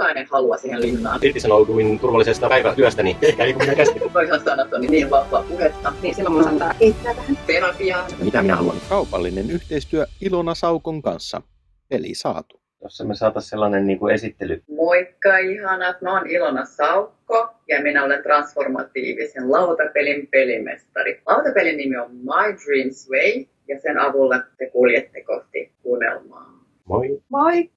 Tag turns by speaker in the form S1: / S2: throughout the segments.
S1: jokainen haluaa siihen linnaan.
S2: Irtisanouduin turvallisesta päivätyöstäni. Ehkä ei kun minä käsitin.
S1: Toisaalta sanat on niin vahvaa puhetta.
S3: Niin silloin mun saattaa kehittää tähän
S1: Terapiaa.
S2: Mitä minä haluan?
S4: Kaupallinen yhteistyö Ilona Saukon kanssa. Eli saatu.
S2: Jossa me saataisiin sellainen niin kuin esittely.
S1: Moikka ihanat, mä oon Ilona Saukko ja minä olen transformatiivisen lautapelin pelimestari. Lautapelin nimi on My Dreams Way ja sen avulla te kuljette kohti unelmaa.
S2: Moi.
S3: Moi!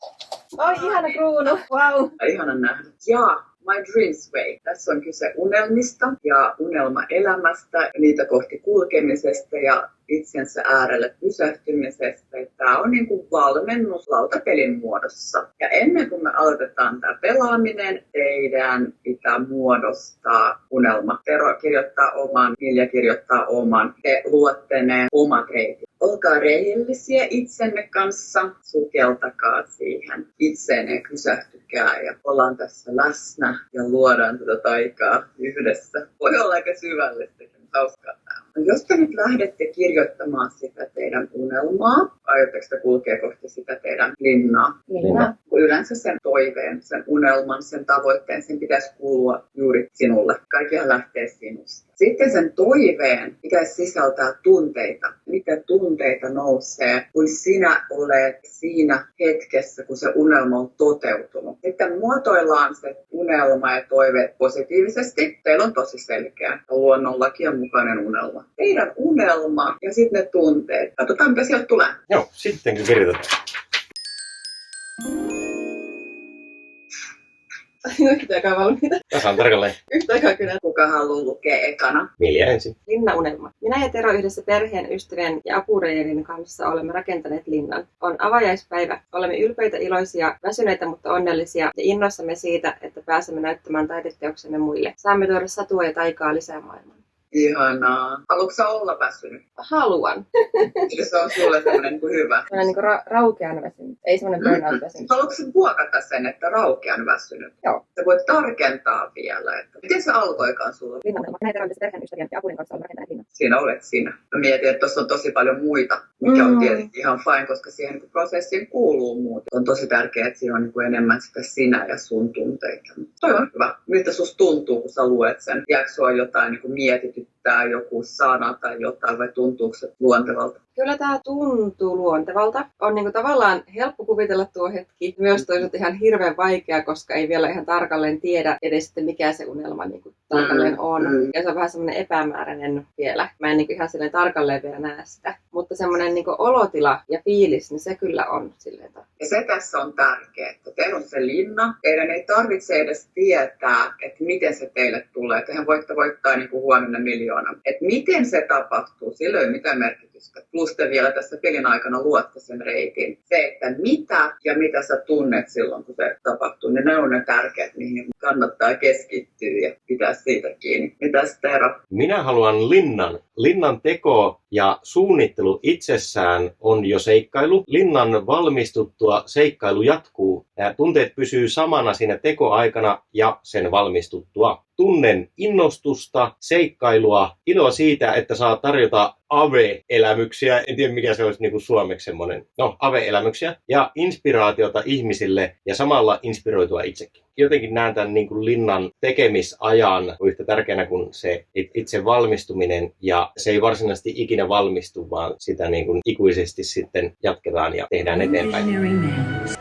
S3: Oi, ihana kruunu! Wow!
S1: Ihana nähdä. Ja My Dreams Way. Tässä on kyse unelmista ja unelmaelämästä ja niitä kohti kulkemisesta ja itsensä äärelle pysähtymisestä. Tämä on niin kuin valmennus lautapelin muodossa. Ja ennen kuin me aloitetaan tämä pelaaminen, teidän pitää muodostaa unelma. Tero kirjoittaa oman, Milja kirjoittaa oman. Te luotte ne omat reitit. Olkaa rehellisiä itsenne kanssa, sukeltakaa siihen itseenne ja pysähtykää ja ollaan tässä läsnä ja luodaan tätä taikaa yhdessä. Voi olla aika syvällistäkin, hauskaa tämä. Jos te nyt lähdette kirjoittamaan sitä teidän unelmaa, aiotteko te kulkea kohti sitä teidän linnaa?
S3: Linna.
S1: Yleensä sen toiveen, sen unelman, sen tavoitteen, sen pitäisi kuulua juuri sinulle. Kaikkihan lähtee sinusta. Sitten sen toiveen pitäisi sisältää tunteita. Mitä tunteita nousee, kun sinä olet siinä hetkessä, kun se unelma on toteutunut. Sitten muotoillaan se unelma ja toive positiivisesti. Teillä on tosi selkeä luonnonlakien mukainen unelma. Teidän unelma ja sitten ne tunteet. Katsotaan, mitä sieltä tulee.
S2: Joo, sitten kirjoitetaan.
S3: Yhtä aikaa valmiita.
S2: Tässä on tarkalleen.
S3: Yhtä aikaa kyllä.
S1: Kuka haluaa lukea ekana?
S2: Milja ensin.
S3: Linnaunelma. Minä ja Tero yhdessä perheen, ystävien ja apureiden kanssa olemme rakentaneet linnan. On avajaispäivä. Olemme ylpeitä, iloisia, väsyneitä, mutta onnellisia ja innoissamme siitä, että pääsemme näyttämään taideteoksemme muille. Saamme tuoda satua ja taikaa lisää maailmaan.
S1: Ihanaa. Haluatko sä olla väsynyt?
S3: Haluan.
S1: Se on sulle semmoinen kuin hyvä.
S3: Sellainen niin raukean väsynyt. Ei semmoinen burnout väsynyt.
S1: Haluatko sä muokata sen, että raukean väsynyt?
S3: Joo.
S1: Sä voit tarkentaa vielä, että miten se alkoikaan sulla?
S3: Linnaunelma. Minä ja Tero yhdessä perheen, ystävien ja apurin kanssa olemme rakentaneet linnan.
S1: Siinä olet sinä. Mä mietin, että tuossa on tosi paljon muita, mikä on tietysti ihan fine, koska siihen prosessiin kuuluu muuta. On tosi tärkeää, että siinä on niin kuin enemmän sitä sinä ja sun tunteita. Toi on hyvä. Miltä susta tuntuu, kun sä luet sen? Jääkö sua jotain niin kuin mietityttää, joku sana tai jotain, vai tuntuuko se luontevalta?
S3: Kyllä tämä tuntuu luontevalta. On niinku tavallaan helppo kuvitella tuo hetki. Myös toisaalta ihan hirveän vaikea, koska ei vielä ihan tarkalleen tiedä edes, mikä se unelma niinku tarkalleen on. Ja se on vähän semmoinen epämääräinen vielä. Mä en niinku ihan silleen tarkalleen vielä näe sitä. Mutta semmoinen niinku olotila ja fiilis, niin se kyllä on silleen.
S1: Ja se tässä on tärkeää, että teillä on se linna. Teidän ei tarvitse edes tietää, että miten se teille tulee. Tehän voitte voittaa niin kuin huomenna 1 miljoona. Että miten se tapahtuu, sillä ei ole mitään merkitystä. Plus te vielä tässä pelin aikana luotte sen reitin. Se, että mitä sä tunnet silloin, kun se tapahtuu, niin ne on ne tärkeät, mihin kannattaa keskittyä ja pitää siitä kiinni. Mitäs Tero?
S2: Minä haluan linnan. Linnan teko ja suunnittelu itsessään on jo seikkailu. Linnan valmistuttua seikkailu jatkuu. Nämä tunteet pysyy samana siinä tekoaikana ja sen valmistuttua. Tunnen innostusta, seikkailua, iloa siitä, että saa tarjota ave-elämyksiä. En tiedä, mikä se olisi niin kuin suomeksi semmoinen. No, ave-elämyksiä. Ja inspiraatiota ihmisille ja samalla inspiroitua itsekin. Jotenkin näen tämän niin kuin linnan tekemisajan yhtä tärkeänä kuin se itse valmistuminen. Ja se ei varsinaisesti ikinä valmistu, vaan sitä niin kuin ikuisesti sitten jatketaan ja tehdään eteenpäin.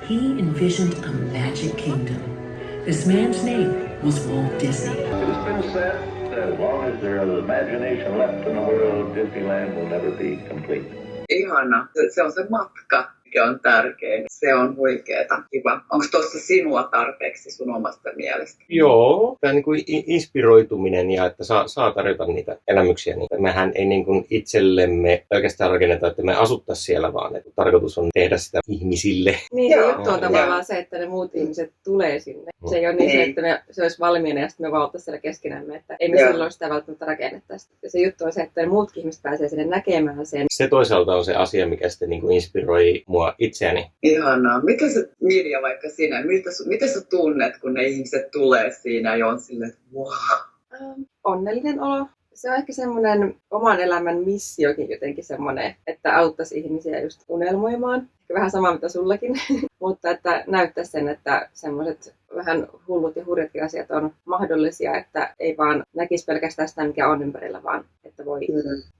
S5: He envisioned a magic kingdom. This man's name was Walt Disney.
S6: It has been said that as long as there is imagination left in the world, Disneyland will never be complete.
S1: Ihana. Se on se matka, mikä on tärkein. Se on huikeeta. Kiva. Onko tuossa sinua tarpeeksi sun omasta mielestä?
S2: Joo, tämä niin kuin inspiroituminen ja että saa tarjota niitä elämyksiä. Niin mehän ei niin kuin itsellemme oikeastaan rakenneta, että me asuttaisiin siellä, vaan että tarkoitus on tehdä sitä ihmisille.
S3: Niin se juttu on tavallaan se, että ne muut ihmiset tulee sinne. Se ei ole niin se, että se olisi valmiina ja sitten me vaan siellä keskenämme, että ei me silloin sitä välttämättä rakennettaisi. Se juttu on se, että ne muutkin ihmiset pääsee sinne näkemään sen.
S2: Se toisaalta on se asia, mikä sitten niin kuin inspiroi mua itseäni.
S1: Ihanaa. Miten sä, Mirja, vaikka sinä, miten sä tunnet, kun ne ihmiset tulee siinä ja on silleen, että wow.
S3: Onnellinen olo. Se on ehkä semmoinen oman elämän missiokin jotenkin semmoinen, että auttaisi ihmisiä just unelmoimaan. Ehkä vähän sama mitä sullakin, mutta että näyttäisi sen, että semmoiset vähän hullut ja hurjatkin asiat on mahdollisia, että ei vaan näkisi pelkästään sitä, mikä on ympärillä, vaan että voi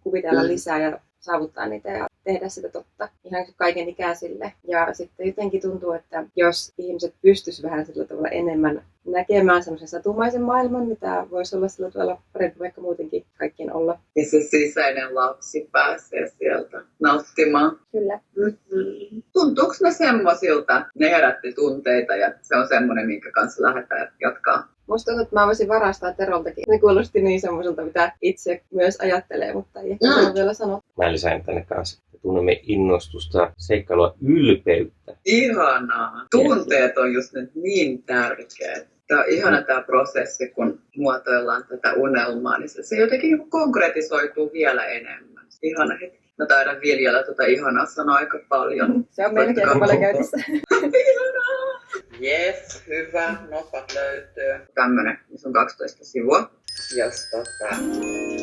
S3: kuvitella lisää ja saavuttaa niitä ja tehdä sitä totta ihan kaiken ikäisille. Ja sitten jotenkin tuntuu, että jos ihmiset pystyisivät vähän sillä tavalla enemmän näkemään semmoisen satumaisen maailman, mitä voisi olla sillä tavalla parempi vaikka muutenkin kaikkien olla.
S1: Ja se sisäinen lapsi pääsee sieltä nauttimaan.
S3: Kyllä.
S1: Mm-hmm. Tuntuuko ne semmoisilta? Ne herätti tunteita ja se on semmoinen, minkä kanssa lähdetään jatkaa.
S3: Musta tuntuu, että mä voisin varastaa Teroltakin. Ne kuulosti niin semmoiselta, mitä itse myös ajattelee, mutta ei ehkä ole vielä sanottu.
S2: Mä lisään tänne kanssa. Tunnemme innostusta, seikkailua, ylpeyttä.
S1: Ihanaa. Tunteet on just nyt niin tärkeät. Tämä on ihana tämä prosessi, kun muotoillaan tätä unelmaa, niin se jotenkin konkretisoituu vielä enemmän. Ihana hetki. Mä taidan viljellä ihanaa sanoa aika paljon.
S3: Se on meilläkin aika paljon käytössä.
S1: Ihanaa! Jes, hyvä. Nopat löytyy. Tämmönen, missä on 12 sivua. Jos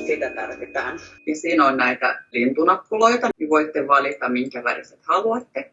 S1: sitä tarvitaan. Niin siinä on näitä lintunappuloita. Niin voitte valita, minkä väriset haluatte.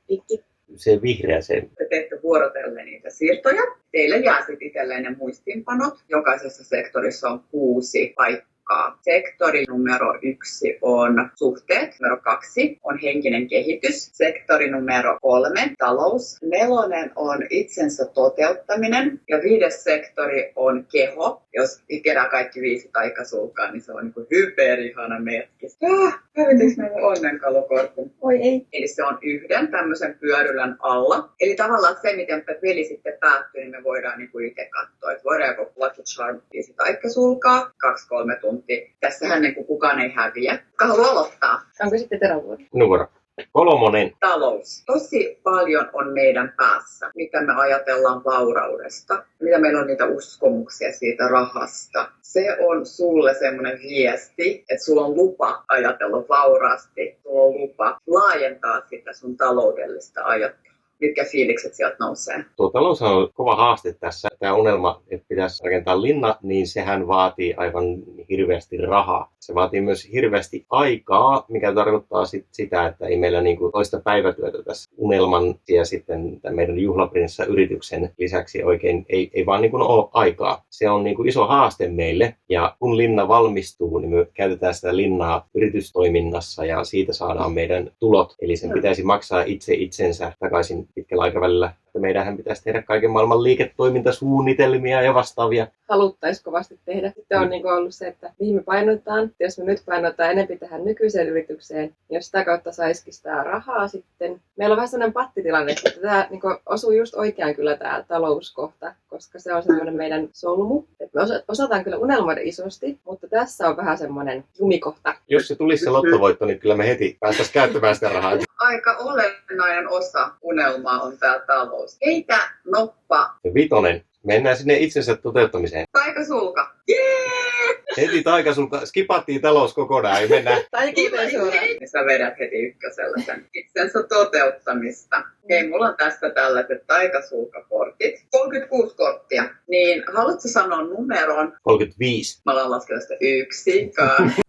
S3: Pikki.
S2: Se vihreä se.
S1: Te teette vuorotellen niitä siirtoja. Teille jää sitten itselleen ne muistiinpanot. Jokaisessa sektorissa on 6 paikkaa. Sektori numero 1 on suhteet, numero 2 on henkinen kehitys, sektori numero 3 talous, 4 on itsensä toteuttaminen ja 5 sektori on keho. Jos kerää kaikki 5 taikasulkaa, niin se on niin hyperihana merkki. Hävitinkö meidän onnenkalukortin?
S3: Oi ei.
S1: Eli se on yhden tämmöisen pyörylän alla. Eli tavallaan se, miten peli sitten päättyy, niin me voidaan niin kuin itse katsoa. Että voidaan joko Lucky Charm 5 taikkasulkaa, 2-3 tuntia. Tässähän niin kuin kukaan ei häviä. Kuka haluaa aloittaa?
S3: Onko sitten Terovuori?
S2: Numero 3.
S1: Talous. Tosi paljon on meidän päässä, mitä me ajatellaan vauraudesta, mitä meillä on niitä uskomuksia siitä rahasta. Se on sulle semmoinen viesti, että sulla on lupa ajatella vauraasti, sulla on lupa laajentaa sitä sun taloudellista ajattelua. Mitkä fiilikset sieltä nousee?
S2: Tuo talous on kova haaste tässä. Tämä unelma, että pitäisi rakentaa linna, niin sehän vaatii aivan hirveästi rahaa. Se vaatii myös hirveästi aikaa, mikä tarkoittaa sitä, että ei meillä niinku toista päivätyötä tässä unelman ja sitten tämän meidän juhlaprinssa-yrityksen lisäksi oikein ei vaan niinku ole aikaa. Se on niinku iso haaste meille ja kun linna valmistuu, niin me käytetään sitä linnaa yritystoiminnassa ja siitä saadaan meidän tulot. Eli sen pitäisi maksaa itse itsensä takaisin pitkällä aikavälillä. Meidänhän pitäisi tehdä kaiken maailman liiketoimintasuunnitelmia ja vastaavia.
S3: Haluttaisiin kovasti tehdä. Sitten on niin ollut se, että mihin me painotetaan. Jos me nyt painotetaan enemmän tähän nykyiseen yritykseen, niin jos sitä kautta saisikin sitä rahaa sitten. Meillä on vähän sellainen pattitilanne, että tämä niin osuu just oikeaan kyllä tämä talouskohta, koska se on semmoinen meidän solmu. Että me osataan kyllä unelmoida isosti, mutta tässä on vähän semmoinen jumikohta.
S2: Jos se tulisi se lottovoitto, niin kyllä me heti päästäisiin käyttämään sitä rahaa.
S1: Aika olennainen osa unelmaa on tämä talous. Heitä noppa.
S2: 5. Mennään sinne itsensä toteuttamiseen.
S1: Taikasulka. Jee!
S2: Heti taikasulka. Skipattiin talous kokonaan ja mennään.
S3: Tai kuten suoraan.
S1: Niin sä vedät heti ykkösellä sen itsensä toteuttamista. Hei, mulla on tästä tällaiset taikasulkakortit. 36 korttia. Niin haluatko sanoa numeron?
S2: 35.
S1: Mä alan laskea sitä 1.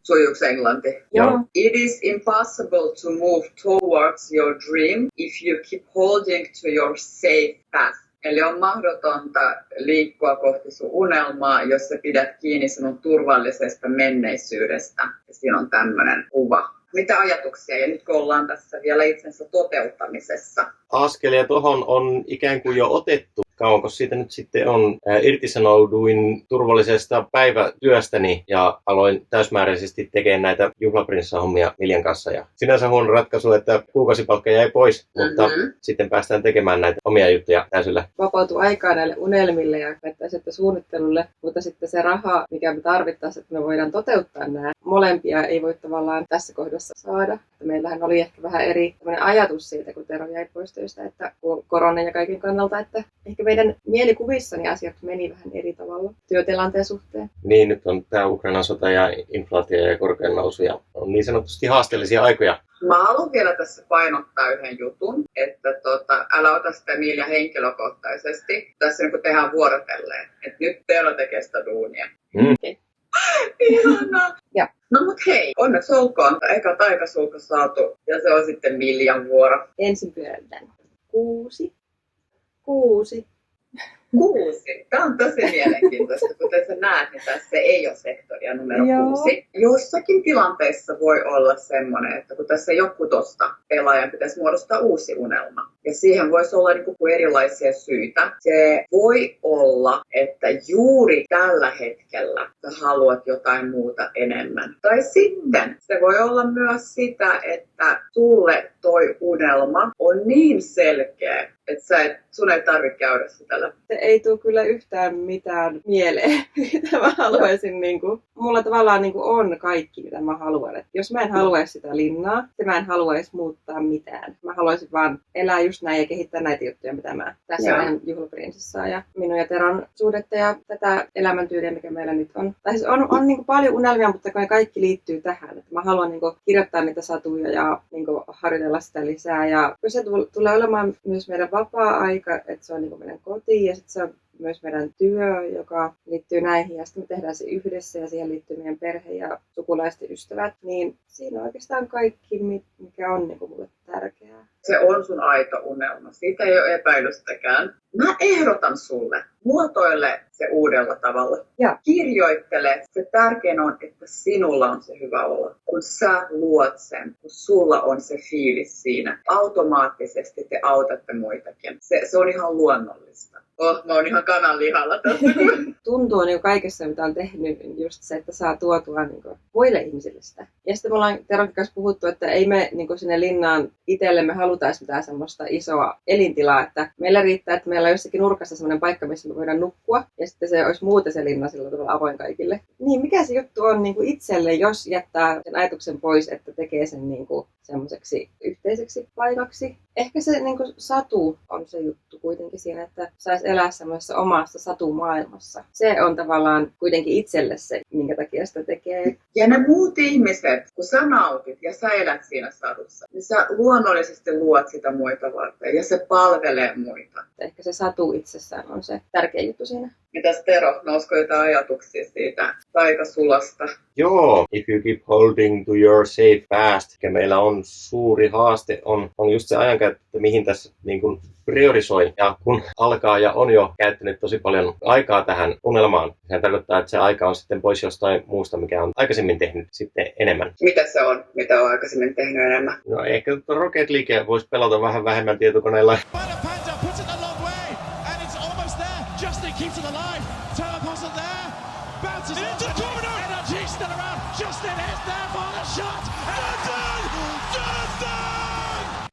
S1: Sujuuko englanti?
S3: Joo.
S1: It is impossible to move towards your dream if you keep holding to your safe path. Eli on mahdotonta liikkua kohti sun unelmaa, jos sä pidät kiinni sinun turvallisesta menneisyydestä. Ja siinä on tämmöinen kuva. Mitä ajatuksia? Ja nyt kun ollaan tässä vielä itsensä toteuttamisessa.
S2: Askelia tuohon on ikään kuin jo otettu. Kauanko siitä nyt sitten on? Irtisanouduin turvallisesta päivätyöstäni ja aloin täysmääräisesti tekemään näitä juhlaprinssa-hommia Miljan kanssa. Ja sinänsä huono ratkaisu, että kuukausipalkka jäi pois, mutta sitten päästään tekemään näitä omia juttuja täysillä.
S3: Vapautuu aikaa näille unelmille ja sitten suunnittelulle, mutta sitten se raha, mikä me tarvittaisiin, että me voidaan toteuttaa nämä molempia, ei voi tavallaan tässä kohdassa saada. Meillähän oli ehkä vähän eri ajatus siitä, kun Tero jäi pois töistä, että korona ja kaiken kannalta, että ehkä meidän mielikuvissani asiat meni vähän eri tavalla työtilanteen suhteen.
S2: Niin, nyt on tämä Ukrainan sota ja inflaatio ja korkean nousu ja on niin sanotusti haasteellisia aikoja.
S1: Mä haluan vielä tässä painottaa yhden jutun, että älä ota sitä Milja henkilökohtaisesti. Tässä niin tehdään vuorotelleen, että nyt Tero tekee sitä duunia.
S3: Okay.
S1: Ihanaa.
S3: Ja.
S1: No mut hei, onneksi olkoon. Eka taikasulku saatu ja se on sitten Miljan vuoro.
S3: Ensin pyöritän. 6.
S1: Tämä on tosi mielenkiintoista, kuten sä näet, niin tässä ei ole sektoria numero
S3: Joo.
S1: 6. Jossakin tilanteessa voi olla semmoinen, että kun tässä joku tosta pelaajan pitäisi muodostaa uusi unelma. Ja siihen voisi olla niin kuin erilaisia syitä. Se voi olla, että juuri tällä hetkellä sä haluat jotain muuta enemmän. Tai sitten se voi olla myös sitä, että sulle toi unelma on niin selkeä, että sun ei tarvitse käydä sitä läpi.
S3: Se ei tule kyllä yhtään mitään mieleen, mitä mä haluaisin. Mulla tavallaan on kaikki, mitä mä haluan. Et jos mä en haluaisi sitä linnaa, mä en haluaisi muuttaa mitään. Mä haluaisin vaan elää just näin ja kehittää näitä juttuja, mitä mä tässä meidän juhlaprinsessaan ja minun ja Teron suhdetta ja tätä elämäntyyliä, mikä meillä nyt on. Tai siis on paljon unelmia, mutta ne kaikki liittyy tähän. Että mä haluan kirjoittaa niitä satuja ja harjoitella sitä lisää. Ja se tulee olemaan myös meidän vapaa-aika, että se on meidän koti ja sitten se on myös meidän työ, joka liittyy näihin ja sitten me tehdään se yhdessä ja siihen liittyy meidän perhe ja sukulaiset ystävät. Niin siinä on oikeastaan kaikki, mikä on mulle tärkeää.
S1: Se on sun aito unelma. Siitä ei ole epäilystäkään. Mä ehdotan sulle, muotoile se uudella tavalla.
S3: Ja.
S1: Kirjoittele. Se tärkein on, että sinulla on se hyvä olla. Kun sä luot sen, kun sulla on se fiilis siinä, automaattisesti te autatte muitakin. Se on ihan luonnollista. Mä oon ihan kananlihalla tässä.
S3: Tuntuu kaikessa, mitä on tehnyt, just se, että saa tuotua muille ihmisille sitä. Ja sitten me ollaan Teron kanssa puhuttu, että ei me sinne linnaan itsellemme halutaisi mitään semmoista isoa elintilaa, että meillä riittää, että meillä on jossakin nurkassa semmoinen paikka, missä me voidaan nukkua, ja sitten se olisi muuten se linna sillä tavalla avoin kaikille. Niin, mikä se juttu on itselle, jos jättää sen ajatuksen pois, että tekee sen semmoiseksi yhteiseksi paikaksi? Ehkä se satu on se juttu kuitenkin siinä, että saisi elää semmoisessa omassa satumaailmassa. Se on tavallaan kuitenkin itselle se, minkä takia sitä tekee.
S1: Ja ne muut ihmiset, kun sä nautit ja sä elät siinä sadussa, niin sä luonnollisesti luot sitä muita varten ja se palvelee muita.
S3: Ehkä se satu itsessään on se tärkeä juttu siinä.
S1: Mitäs Tero, nousko jotain ajatuksia siitä taikasulasta?
S2: Joo, if you keep holding to your safe past, mikä meillä on suuri haaste, on just se ajankäyttö, että mihin tässä priorisoi. Ja kun alkaa ja on jo käyttänyt tosi paljon aikaa tähän unelmaan, se tarkoittaa, että se aika on sitten pois jostain muusta, mikä on aikaisemmin tehnyt sitten enemmän.
S1: Mitä se on, mitä on aikaisemmin tehnyt enemmän?
S2: No ehkä Rocket League voisi pelata vähän vähemmän tietokoneilla.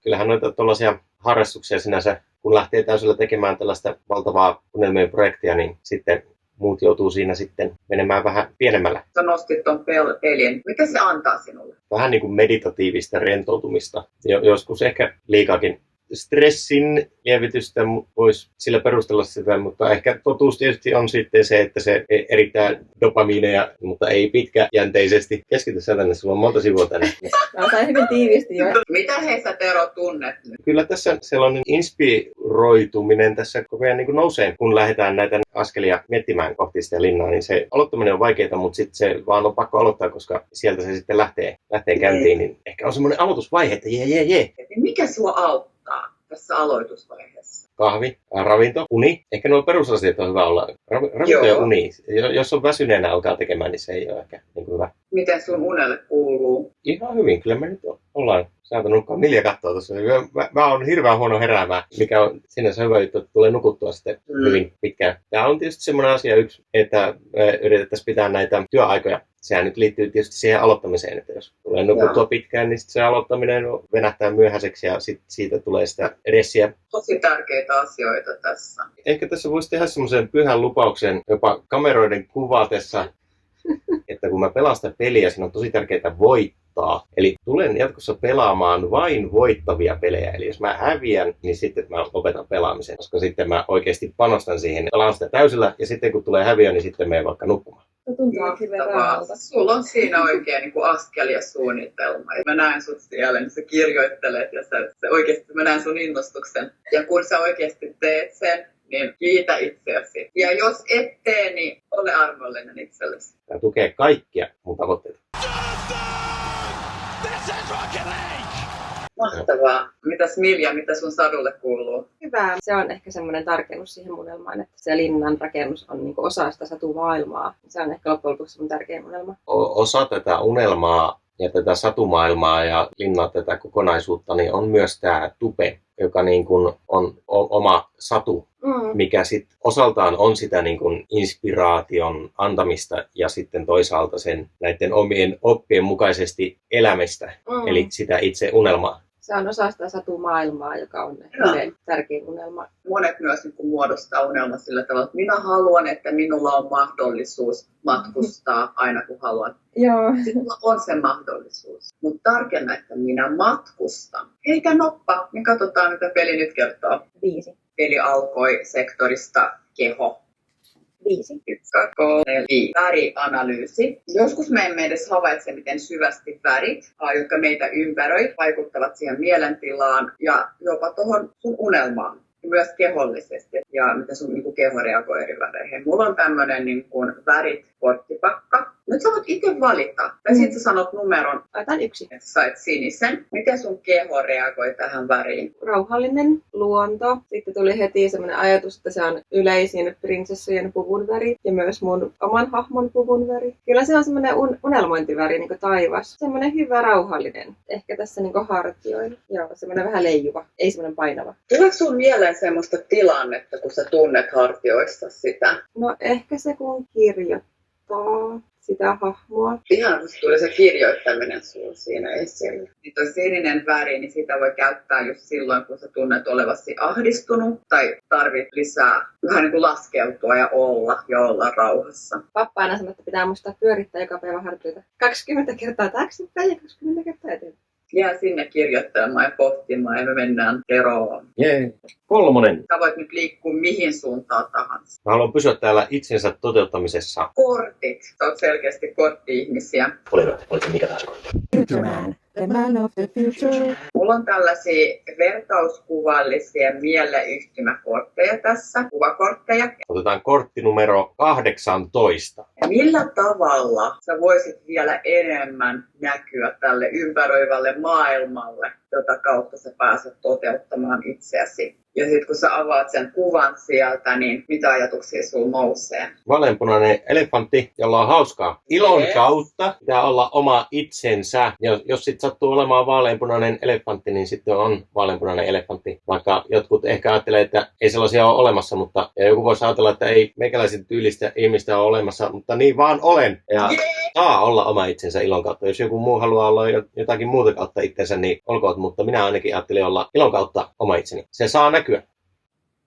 S2: Kyllähän noita tuollaisia harrastuksia sinänsä, kun lähtee täysillä tekemään tällaista valtavaa unelmien projektia, niin sitten muut joutuu siinä sitten menemään vähän pienemmällä.
S1: Sä nostit ton pelin. Mitä se antaa sinulle?
S2: Vähän niin kuin meditatiivista rentoutumista. Joskus ehkä liikaakin stressin lievitystä voisi sillä perustella sitä, mutta ehkä totuus tietysti on sitten se, että se erittää dopamiineja, mutta ei pitkäjänteisesti. Keskity sä tänne, sulla on monta sivua tänne.
S3: Mä sain hyvin tiivisti jo.
S1: Mitä sä Tero tunnet nyt?
S2: Kyllä tässä sellainen inspiroituminen tässä koko ajan nousee, kun lähdetään näitä askelia miettimään kohti sitä linnaa, niin se aloittaminen on vaikeaa, mutta sitten se vaan on pakko aloittaa, koska sieltä se sitten lähtee käyntiin, niin ehkä on semmoinen aloitusvaihe, että jee.
S1: Mikä sua auttaa tässä aloitusvaiheessa?
S2: Kahvi, ravinto, uni. Ehkä nuo perusasiat on hyvä olla. Ravinto ja uni. Jos on väsyneenä alkaa tekemään, niin se ei ole ehkä hyvä.
S1: Miten sun unelle kuuluu?
S2: Ihan hyvin. Kyllä me nyt ollaan saatu nukkaa. Milja kattoo tuossa. Mä oon hirveän huono heräämään, mikä on sinänsä hyvä juttu, että tulee nukuttua sitten hyvin pitkään. Tämä on tietysti semmoinen asia että yritettäisiin pitää näitä työaikoja. Sehän nyt liittyy tietysti siihen aloittamiseen, että jos tulee nukuttua pitkään, niin se aloittaminen venähtää myöhäiseksi ja siitä tulee sitä ressiä.
S1: Tosi tärkeitä asioita tässä.
S2: Ehkä tässä voisi tehdä semmoisen pyhän lupauksen jopa kameroiden kuvatessa, että kun mä pelaan sitä peliä, siinä on tosi tärkeää voittaa. Eli tulen jatkossa pelaamaan vain voittavia pelejä. Eli jos mä häviän, niin sitten mä lopetan pelaamisen, koska sitten mä oikeasti panostan siihen. Pelaan sitä täysillä ja sitten kun tulee häviö, niin sitten menen vaikka nukkumaan.
S1: Sulla on siinä oikein askel ja suunnitelma. Mä näen sut siellä, niin sä kirjoittelet ja sä oikeasti mä näen sun innostuksen. Ja kun sä oikeasti teet sen, niin kiitä itseäsi. Ja jos et tee, niin ole armollinen itsellesi.
S2: Tämä tukee kaikkia mun tavoitteita.
S1: Mahtavaa. Mitäs Milja, mitä sun sadulle kuuluu?
S3: Hyvä. Se on ehkä semmoinen tarkennus siihen unelmaan, että se linnan rakennus on niin kuin osa sitä satumaailmaa. Se on ehkä loppujen lopuksi mun tärkein unelma.
S2: Osa tätä unelmaa ja tätä satumaailmaa ja linnan tätä kokonaisuutta niin on myös tämä tupe, joka niin kuin on oma satu, mikä sitten osaltaan on sitä niin kuin inspiraation antamista ja sitten toisaalta sen näiden omien oppien mukaisesti elämistä, eli sitä itse unelmaa.
S3: Se on osa sitä satumaailmaa, joka on se tärkein unelma.
S1: Monet myös niin kuin muodostaa unelma sillä tavalla, että minä haluan, että minulla on mahdollisuus matkustaa aina kun haluan.
S3: Joo.
S1: Sitten mulla on se mahdollisuus. Mutta tarkenna, että minä matkustan. Heitä noppa, niin katsotaan mitä peli nyt kertoo.
S3: 5.
S1: Peli alkoi sektorista keho.
S3: 5.
S1: 1, 2, 3, 4, 5. Värianalyysi. Joskus me emme edes havaitse, miten syvästi värit, jotka meitä ympäröi, vaikuttavat siihen mielentilaan ja jopa tuohon sun unelmaan. Myös kehollisesti ja miten sun niin keho reagoi eri väreihin. Mulla on tämmönen niin värit korttipakka. Nyt sä voit itse valita. Tai sitten sä sanot numeron.
S3: Otan 1.
S1: Että sait sinisen. Miten sun keho reagoi tähän väriin?
S3: Rauhallinen, luonto. Sitten tuli heti semmoinen ajatus, että se on yleisin prinsessojen puvun väri ja myös mun oman hahmon puvun väri. Kyllä se on semmoinen unelmointiväri, niin kuin taivas. Semmoinen hyvä, rauhallinen. Ehkä tässä niin kuin hartioilla. Joo, semmoinen vähän leijuva, ei semmoinen painava.
S1: Tuleeko sun mieleen semmoista tilannetta, kun sä tunnet hartioissa sitä?
S3: No ehkä se kun kirjoittaa sitä hahmoa.
S1: Ihan kun tuli se kirjoittaminen sulla siinä esille. Niin toi sininen väri, niin sitä voi käyttää just silloin, kun sä tunnet olevasi ahdistunut tai tarvit lisää vähän niin kuin laskeutua ja olla rauhassa.
S3: Pappa aina sanoo, että pitää muistaa pyörittää joka päivä hartioita 20 kertaa taaksepäin ja 20 kertaa eteenpäin.
S1: Jää sinne kirjoittamaan ja pohtimaan ja me mennään eroon.
S2: Jee. 3.
S1: Sä voit nyt liikkua mihin suuntaan tahansa.
S2: Mä haluan pysyä täällä itsensä toteuttamisessa.
S1: Kortit. Sä oot selkeästi kortti-ihmisiä.
S2: Oliko mikä tahansa kortti?
S7: Future man, the man of the future.
S1: Mulla on tällaisia vertauskuvallisia mieleyhtymäkortteja tässä, kuvakortteja.
S2: Otetaan kortti numero 18.
S1: Ja millä tavalla sä voisit vielä enemmän näkyä tälle ympäröivälle maailmalle, jota kautta sä pääset toteuttamaan itseäsi? Ja sitten kun sä avaat sen kuvan sieltä, niin mitä ajatuksia sulla nousee?
S2: Vaaleanpunainen elefantti, jolla on hauskaa. Ilon kautta pitää olla oma itsensä. Ja jos sit sattuu olemaan vaaleanpunainen elefantti, niin sitten on vaaleanpunainen elefantti. Vaikka jotkut ehkä ajattelee, että ei sellaisia ole olemassa, mutta ja joku voisi ajatella, että ei meikäläisen tyylistä ihmistä ole olemassa, mutta niin vaan olen. Ja saa olla oma itsensä ilon kautta. Jos joku muu haluaa olla jotakin muuta kautta itsensä, niin olkoon, mutta minä ainakin ajattelin olla ilon kautta oma itseni. Se saa näkyä.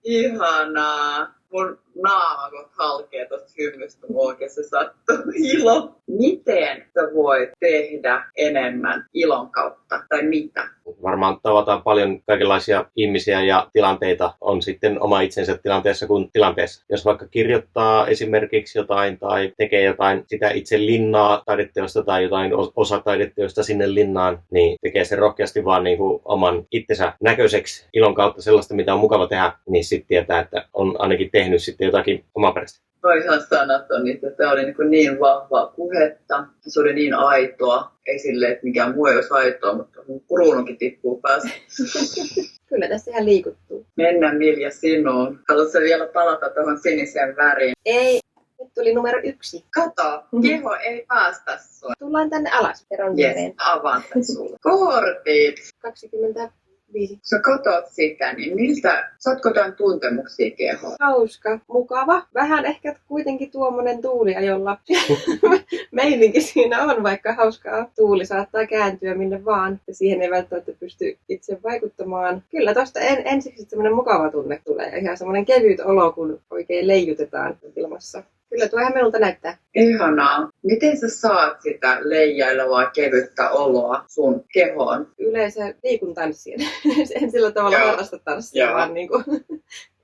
S1: Ihanaa. Mun naama kun halkee tosta hymystä, mua oikein se sattuu ilo. Miten sä voit tehdä enemmän ilon kautta tai mitä?
S2: Varmaan tavataan paljon kaikenlaisia ihmisiä ja tilanteita on sitten oma itsensä tilanteessa kuin tilanteessa. Jos vaikka kirjoittaa esimerkiksi jotain tai tekee jotain sitä itse linnaa taideteosta tai jotain osa taideteosta sinne linnaan, niin tekee se rohkeasti vaan niin kuin oman itsensä näköiseksi ilon kautta sellaista, mitä on mukava tehdä, niin sitten tietää, että on ainakin tehnyt sitten jotakin omaperäistä.
S1: Toihan sanat on, että tämä oli niin vahvaa puhetta, se oli niin aitoa. Ei silleen, että mikään muu ei olisi aitoa, mutta mun kruununkin tippuu päästä.
S3: Kyllä tässä ihan liikuttuu.
S1: Mennään Milja sinuun. Haluatko vielä palata tuohon siniseen väriin?
S3: Ei, nyt tuli numero 1.
S1: Kato, keho ei päästä sua.
S3: Tullaan tänne alas. Veron
S1: Yes,
S3: viereen.
S1: avaan tän sulle. Kortit.
S3: 25.
S1: Sä katot sitä, niin miltä, saatko tämän tuntemuksia kehoon?
S3: Hauska, mukava. Vähän ehkä kuitenkin tuommoinen tuuliajolla meininki siinä on, vaikka hauskaa. Tuuli saattaa kääntyä minne vaan. Ja siihen ei välttämättä pysty itse vaikuttamaan. Kyllä tosta ensiksi semmoinen mukava tunne tulee. Ihan semmoinen kevyt olo, kun oikein leijutetaan ilmassa. Kyllä tuo ihan minulta näyttää.
S1: Ihanaa. Miten sä saat sitä leijailevaa kevyttä oloa sun kehoon?
S3: Yleensä liikun tanssien. En sillä tavalla harrasta tanssia, vaan niin kuin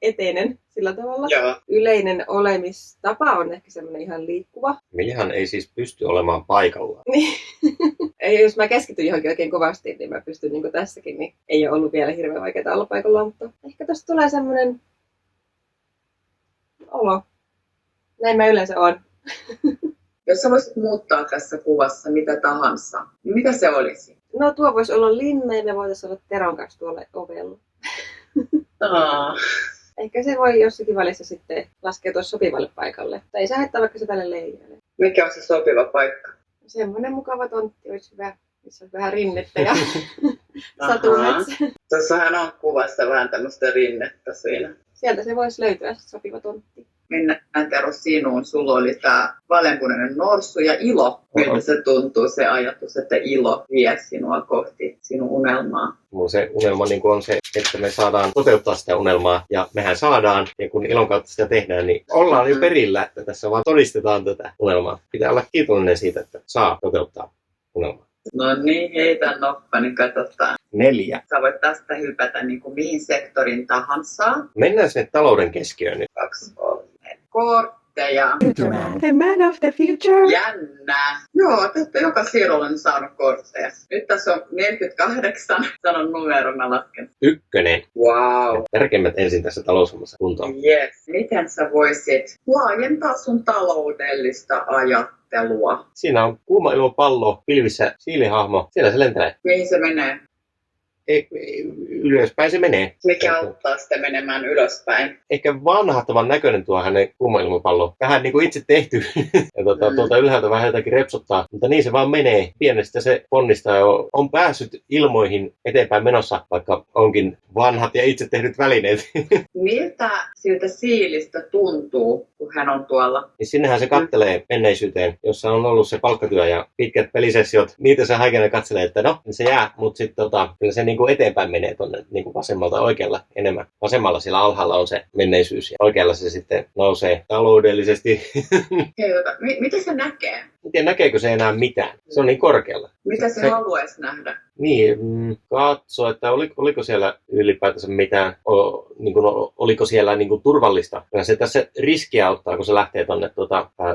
S3: etenen sillä tavalla.
S1: Joo.
S3: Yleinen olemistapa on ehkä semmoinen ihan liikkuva.
S2: Miljahan ei siis pysty olemaan paikallaan.
S3: Jos mä keskityn johonkin oikein kovasti, niin mä pystyn niin kuin tässäkin, niin ei ole ollut vielä hirveän vaikeaa olla paikallaan, mutta ehkä tosta tulee semmoinen olo. Näin mä yleensä on.
S1: Jos sä voisit muuttaa tässä kuvassa mitä tahansa, niin mitä se olisi?
S3: No tuo voisi olla linna ja me voitaisiin olla Teron kanssa tuolla ovella. Ehkä se voi jossakin välissä sitten laskeutua sopivalle paikalle. Tai ei saa haittaa vaikka se tälle leijoille.
S1: Mikä on se sopiva paikka?
S3: Semmoinen mukava tontti olisi hyvä, missä on vähän rinnettä ja satumetsä.
S1: Tuossahan on kuvassa vähän tämmöistä rinnettä siinä.
S3: Sieltä se voisi löytyä se sopiva tontti.
S1: Mennään Tero sinuun. Sulla oli tämä vaaleanpunainen norssu ja ilo. Miltä se tuntuu se ajatus, että ilo vie sinua kohti sinun unelmaa?
S2: Mun se unelma niin on se, että me saadaan toteuttaa sitä unelmaa ja mehän saadaan. Ja kun ilon kautta sitä tehdään, niin ollaan jo perillä, että tässä vaan todistetaan tätä unelmaa. Pitää olla kiitollinen siitä, että saa toteuttaa unelmaa.
S1: No niin, heitä noppa, niin katsotaan.
S2: 4.
S1: Sä voit tästä hypätä niin kuin mihin sektorin tahansa.
S2: Mennään sinne talouden keskiöön nyt.
S1: 2, 3, kortteja.
S7: Future man. The man of the future.
S1: Jännää. Joo, tästä joka siirrolla on saanut kortteja. Nyt tässä on 48. Sanon numero, mä lasken.
S2: 1.
S1: Wow.
S2: Tärkeimmät ensin tässä taloushommassa kuntoon.
S1: Yes. Miten sä voisit laajentaa sun taloudellista ajattelua?
S2: Siinä on kuuma ilmapallo, pilvissä siilihahmo. Siellä se lentelee.
S1: Mihin se menee?
S2: Ylöspäin se menee.
S1: Mikä auttaa sitä menemään ylöspäin?
S2: Ehkä vanhahtavan näköinen tuo hänen kuuma ilmapallo. Vähän niin kuin itse tehty. Ja tuolta ylhäältä vähän jotakin repsottaa. Mutta niin se vaan menee. Pienestä se ponnistaa ja on päässyt ilmoihin eteenpäin menossa, vaikka onkin vanhat ja itse tehdyt välineet.
S1: Miltä siltä siilistä tuntuu, kun hän on tuolla?
S2: Niin sinnehän se kattelee menneisyyteen, jossa on ollut se palkkatyö ja pitkät pelisessiot. Niitä se haikana katselee, että no, se jää, mutta sitten kyllä se niin kuin eteenpäin menee tuonne niin kuin vasemmalta oikealla enemmän. Vasemmalla siellä alhaalla on se menneisyys ja oikealla se sitten nousee taloudellisesti.
S1: Mitä se näkee?
S2: En tiedä, näkeekö se enää mitään. Se on niin korkealla.
S1: Mitä se haluaisi nähdä?
S2: Niin, katso, että oliko siellä ylipäätänsä mitään, oliko siellä niin kuin turvallista. Ja se tässä riskiä ottaa, kun se lähtee tuonne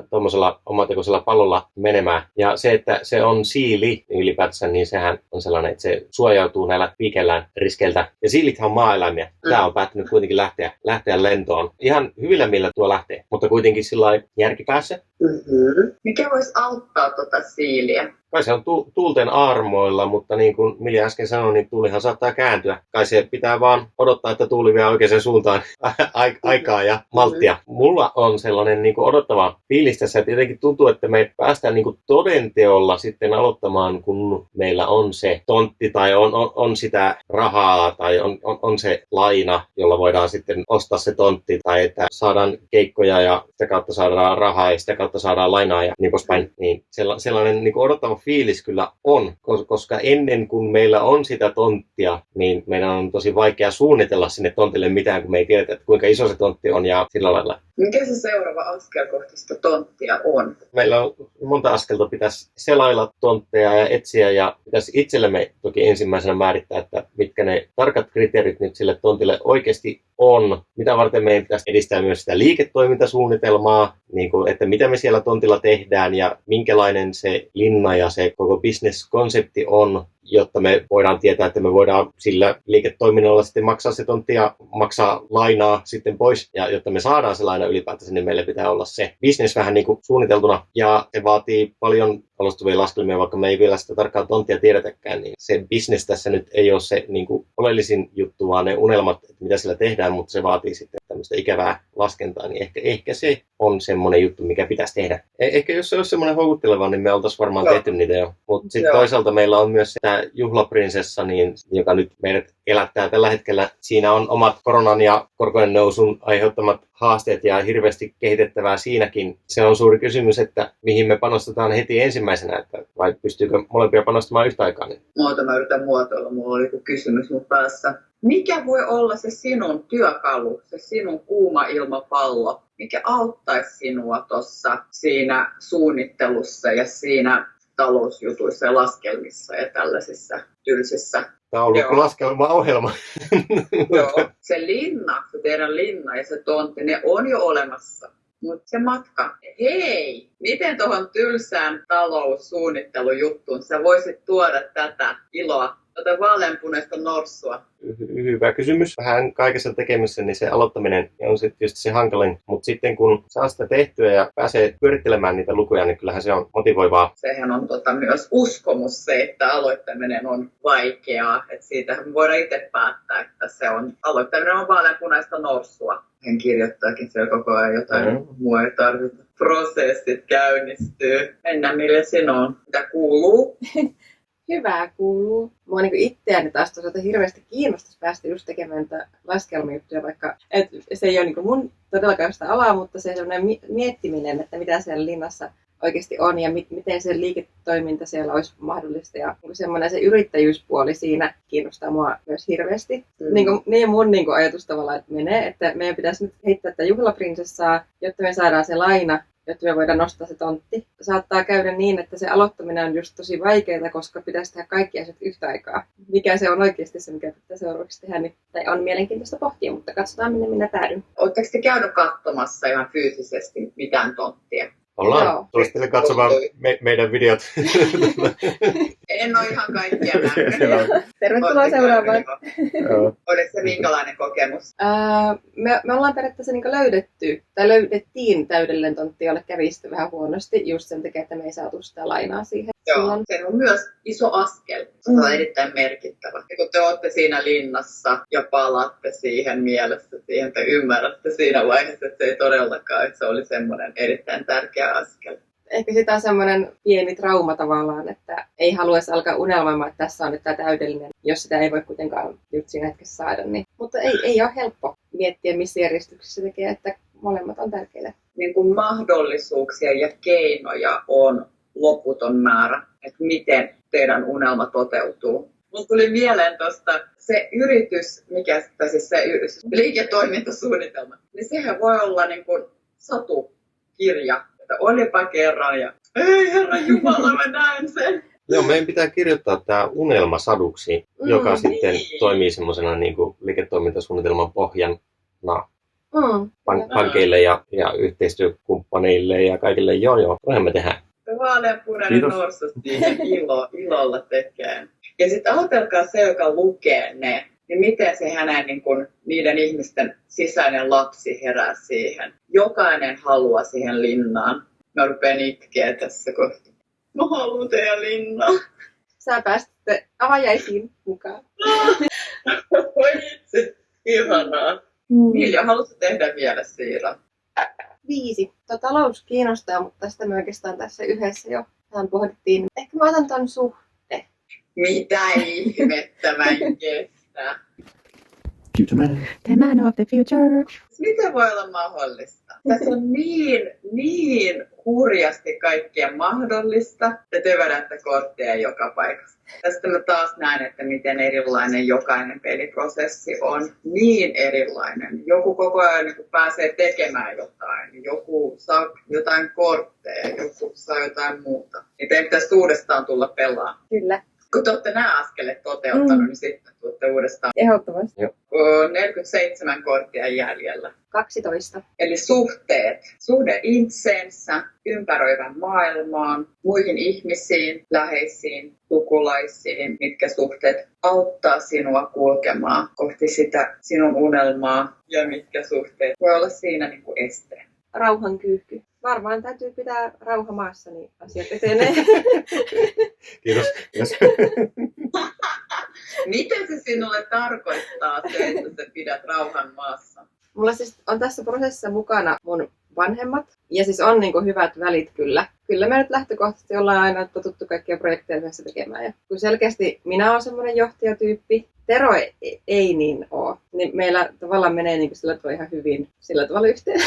S2: tuommoisella omatekoisella pallolla menemään. Ja se, että se on siili ylipäätänsä, niin sehän on sellainen, että se suojautuu näillä piikellään riskeiltä. Ja siilithän on maa-eläimiä. Tämä on päättänyt kuitenkin lähteä lentoon. Ihan hyvillä millä tuo lähtee, mutta kuitenkin sillä järkipäässä.
S1: Mm-hmm. Mikä voisi auttaa tuota siiliä?
S2: Kai se on tuulten armoilla, mutta niin kuin Milja äsken sanoi, niin tuulihan saattaa kääntyä. Kai se pitää vaan odottaa, että tuuli vie oikeaan suuntaan aikaa ja malttia. Mulla on sellainen niin kuin odottava fiilis tässä, että jotenkin tuntuu, että me päästään niin kuin todenteolla sitten aloittamaan, kun meillä on se tontti tai on sitä rahaa tai on se laina, jolla voidaan sitten ostaa se tontti tai että saadaan keikkoja ja sitä kautta saadaan rahaa ja sitä kautta saadaan lainaa ja niin poispäin. Niin sellainen niin kuin odottava fiilis kyllä on, koska ennen kuin meillä on sitä tonttia, niin meidän on tosi vaikea suunnitella sinne tontille mitään, kun me ei tiedetä, että kuinka iso se tontti on ja sillä lailla.
S1: Mikä se seuraava askel kohti sitä tonttia on?
S2: Meillä on monta askelta, pitäisi selailla tontteja ja etsiä ja pitäisi itsellemme toki ensimmäisenä määrittää, että mitkä ne tarkat kriteerit nyt sille tontille oikeasti on. Mitä varten meidän pitäisi edistää myös sitä liiketoimintasuunnitelmaa, niin kuin, että mitä me siellä tontilla tehdään ja minkälainen se linna ja se koko business-konsepti on, jotta me voidaan tietää, että me voidaan sillä liiketoiminnalla sitten maksaa se tontti ja maksaa lainaa sitten pois. Ja jotta me saadaan se laina ylipäätänsä, niin meillä pitää olla se business vähän niin kuin suunniteltuna. Ja se vaatii paljon alustuvia laskelmia, vaikka me ei vielä sitä tarkkaan tonttia tiedetäkään, niin se business tässä nyt ei ole se niin kuin oleellisin juttu, vaan ne unelmat, että mitä sillä tehdään, mutta se vaatii sitten tämmöistä ikävää laskentaa, niin ehkä se on semmoinen juttu, mikä pitäisi tehdä. Ehkä jos se olisi semmoinen houkutteleva, niin me oltaisiin varmaan tehty niitä jo. Mutta sitten toisaalta meillä on myös tämä juhlaprinsessa, niin, joka nyt meidät elättää tällä hetkellä. Siinä on omat koronan ja korkojen nousun aiheuttamat haasteet ja hirveästi kehitettävää siinäkin. Se on suuri kysymys, että mihin me panostetaan heti ensimmäisenä, että vai pystyykö molempia panostamaan yhtä aikaa? Niin.
S1: Mä yritän muotoilla, mulla oli joku kysymys mun päässä. Mikä voi olla se sinun työkalu, se sinun kuuma ilmapallo, mikä auttaisi sinua tuossa siinä suunnittelussa ja siinä talousjutuissa ja laskelmissa ja tällaisissa tylsissä?
S2: Tämä on ollut laskelmaohjelma.
S1: Joo, se linna, se teidän linna ja se tontti, ne on jo olemassa. Mutta se matka, hei, miten tuohon tylsään taloussuunnittelujuttuun sä voisit tuoda tätä iloa? Tätä vaaleanpunaista norsua.
S2: Hyvä kysymys. Vähän kaikessa tekemisessä niin se aloittaminen on sitten tietysti se hankalin, mutta sitten kun saa sitä tehtyä ja pääsee pyörittelemään niitä lukuja, niin kyllähän se on motivoivaa.
S1: Sehän on myös uskomus se, että aloittaminen on vaikeaa. Et siitähän voidaan itse päättää, että aloittaminen on vaaleanpunaista norsua. Hän kirjoittaakin siellä koko ajan jotain, mua ei tarvita. Prosessit käynnistyy. Mennään millä sinun. Mitä kuuluu?
S3: Hyvää kuuluu. Mua niin itseäni taas toisaalta hirveästi kiinnostaisi päästä just tekemään näitä laskelmajuttuja, vaikka se ei ole niin mun todellakaan sitä alaa, mutta se sellainen miettiminen, että mitä siellä linnassa oikeasti on ja miten se liiketoiminta siellä olisi mahdollista. Ja niin semmoinen se yrittäjyyspuoli siinä kiinnostaa mua myös hirveästi. Niin mun niin ajatus tavallaan että menee, että meidän pitäisi nyt heittää tätä juhlaprinsessaa, jotta me saadaan se laina, jotta me voidaan nostaa se tontti. Saattaa käydä niin, että se aloittaminen on just tosi vaikeaa, koska pitäisi tehdä kaikki asiat yhtä aikaa. Mikä se on oikeasti se, mikä pitää seuraavaksi tehdä, niin, tai on mielenkiintoista pohtia, mutta katsotaan minne minä päädyn.
S1: Oletteko te käynyt katsomassa ihan fyysisesti mitään tonttia?
S2: Ollaan. Suosittelen katsomaan meidän videot.
S1: En ole ihan kaikkia nähnyt.
S3: Tervetuloa seuraavaan.
S1: Oliko se minkälainen kokemus?
S3: Me ollaan periaatteessa niin löydettiin täydellinen tontti, jolle kävi sitten vähän huonosti just sen takia, että me ei saatu sitä lainaa siihen.
S1: Joo, se on myös iso askel. Se on erittäin merkittävä. Ja kun te olette siinä linnassa ja palaatte siihen mielessä, siihen te ymmärrätte siinä vaiheessa, että se ei todellakaan, että se oli semmoinen erittäin tärkeä askel.
S3: Ehkä sitä on semmoinen pieni trauma tavallaan, että ei haluaisi alkaa unelmoimaan, että tässä on nyt tämä täydellinen, jos sitä ei voi kuitenkaan just siinä hetkessä saada. Niin. Mutta ei ole helppo miettiä, missä järjestyksessä tekee, että molemmat on tärkeitä.
S1: Niin kuin mahdollisuuksia ja keinoja on loputon määrä, että miten teidän unelma toteutuu. Mulla tuli mieleen tuosta se yritys, se liiketoimintasuunnitelma, niin sehän voi olla niin kuin satukirja, että olipa kerran ja ei herran jumala, mä näen sen.
S2: Joo, meidän pitää kirjoittaa tämä unelmasaduksi, joka sitten toimii semmoisena niin kuin liiketoimintasuunnitelman pohjana pankeille ja yhteistyökumppaneille ja kaikille. Joo, voihan me tehdään.
S1: Vaaleanpunainen norsu siihen ilolla tekee. Ja sitten ajatelkaa se, joka lukee ne, niin miten se hänen niiden ihmisten sisäinen lapsi herää siihen. Jokainen haluaa siihen linnaan. Mä rupean itkeä tässä kohtaa. Mä haluan teidän linnaan.
S3: Sä pääsitte avajaisiin mukaan.
S1: Voi itse, ihanaa. Milja, haluatko tehdä vielä Siira?
S3: 5. Talous kiinnostaa, mutta tästä me oikeastaan tässä yhdessä jo pohdittiin. Ehkä mä otan ton suhde.
S1: Mitä ihmettä mä en kestä.
S4: Future man.
S7: The man of the future.
S1: Miten voi olla mahdollista? Tässä on niin hurjasti kaikkea mahdollista, että te vedätte kortteja joka paikassa. Tästä mä taas näen, että miten erilainen jokainen peliprosessi on. Niin erilainen. Joku koko ajan niin pääsee tekemään jotain. Joku saa jotain kortteja, joku saa jotain muuta. Niin teidän pitäisi uudestaan tulla pelaamaan.
S3: Kyllä.
S1: Kun te olette nämä askeleet toteuttanut, niin sitten tuutte uudestaan.
S3: Ehdottomasti.
S1: 47 korttia jäljellä.
S3: 12.
S1: Eli suhteet. Suhde itseensä, ympäröivän maailmaan, muihin ihmisiin, läheisiin, sukulaisiin, mitkä suhteet auttaa sinua kulkemaan kohti sitä sinun unelmaa ja mitkä suhteet voi olla siinä niin kuin este.
S3: Rauhan kyyhky. Varmaan täytyy pitää rauha maassa, niin asiat etenee.
S2: Kiitos.
S1: Miten se sinulle tarkoittaa se, että sä pidät rauhan maassa?
S3: Mulla siis on tässä prosessissa mukana mun vanhemmat. Ja siis on niin kuin hyvät välit kyllä. Kyllä me nyt lähtökohtaisesti ollaan aina totuttu kaikkia projekteja yhdessä tekemään. Ja kun selkeästi minä olen semmoinen johtajatyyppi, Tero ei niin ole. Niin meillä tavallaan menee niin kuin sillä tavalla ihan hyvin sillä tavalla yhteen.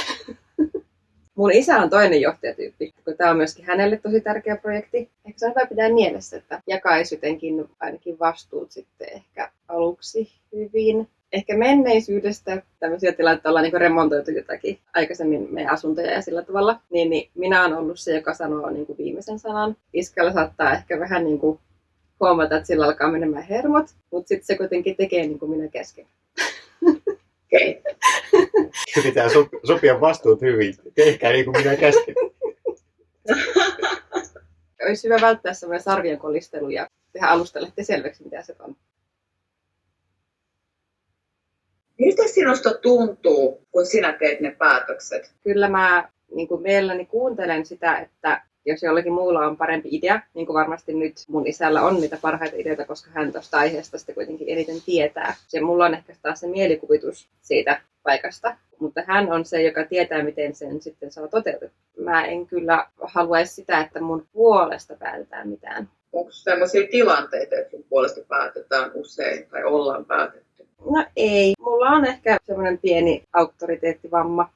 S3: Mun isä on toinen johtajatyyppi, kun tämä on myöskin hänelle tosi tärkeä projekti. Ehkä se on hyvä pitää mielessä, että jakaisi jotenkin ainakin vastuut sitten ehkä aluksi hyvin. Ehkä menneisyydestä tämmöisiä tilanteita ollaan niin remontoitu jotakin aikaisemmin meidän asuntoja ja sillä tavalla. Niin minä olen ollut se, joka sanoo niin kuin viimeisen sanan. Iskällä saattaa ehkä vähän niin kuin huomata, että sillä alkaa menemään hermot, mutta sitten se kuitenkin tekee niin kuin minä käsken.
S1: Okay.
S2: Pitää sopia vastuut hyvin. Tehkää niin kuin minä käsken.
S3: Olisi hyvä välttää semmoinen sarvien kolistelu ja tehdä alusta lähteä selväksi, mitä se on.
S1: Miltä sinusta tuntuu, kun sinä teet ne päätökset?
S3: Kyllä mä niin kuin mielelläni kuuntelen sitä, että jos jollakin muulla on parempi idea, niin kuin varmasti nyt mun isällä on niitä parhaita ideoita, koska hän tuosta aiheesta sitten kuitenkin eniten tietää. Se mulla on ehkä taas se mielikuvitus siitä paikasta, mutta hän on se, joka tietää, miten sen sitten saa toteutettua. Mä en kyllä haluaisi sitä, että mun puolesta päätetään mitään.
S1: Onko sellaisia tilanteita, että sun puolesta päätetään usein tai ollaan päätetty?
S3: No ei. Mulla on ehkä semmoinen pieni auktoriteettivamma.